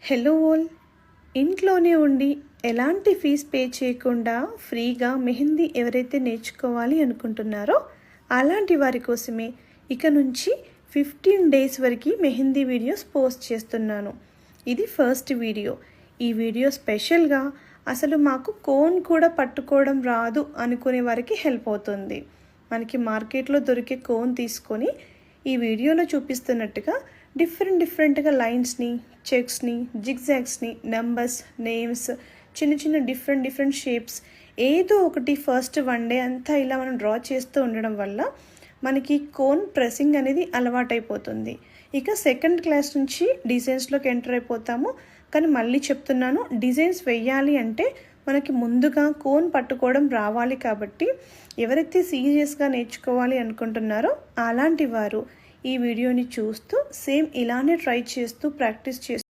Hello all, ఇంట్లోనే ఉండి ఎలాంటి ఫీజ్ పే చేయకుండా ఫ్రీగా మెహందీ ఎవరైతే నేర్చుకోవాలి అనుకుంటున్నారో అలాంటి వారి కోసమే ఇక నుంచి 15 డేస్ వరకు మెహందీ వీడియోస్ పోస్ట్ చేస్తున్నాను. ఇది ఫస్ట్ వీడియో. ఈ వీడియో స్పెషల్గా అసలు మాకు కోన్ కూడా పట్టుకోవడం రాదు అనుకునే వారికి హెల్ప్ అవుతుంది. మనకి మార్కెట్లో దొరికే కోన్ తీసుకొని ఈ వీడియోలో చూపిస్తున్నట్టుగా డిఫరెంట్గా లైన్స్ని, చెక్స్ని, జిగ్జాగ్స్ని, నెంబర్స్, నేమ్స్, చిన్న డిఫరెంట్ షేప్స్ ఏదో ఒకటి ఫస్ట్ 1 డే అంతా ఇలా మనం డ్రా చేస్తూ ఉండడం వల్ల మనకి కోన్ ప్రెసింగ్ అనేది అలవాటైపోతుంది. ఇక సెకండ్ క్లాస్ నుంచి డిజైన్స్లోకి ఎంటర్ అయిపోతాము. కానీ మళ్ళీ చెప్తున్నాను, డిజైన్స్ వేయాలి అంటే మనకి ముందుగా కోన్ పట్టుకోవడం రావాలి. కాబట్టి ఎవరైతే సీరియస్గా నేర్చుకోవాలి అనుకుంటున్నారో అలాంటి వారు ఈ వీడియోని చూస్తూ సేమ్ ఇలానే ట్రై చేస్తూ ప్రాక్టీస్ చేస్తూ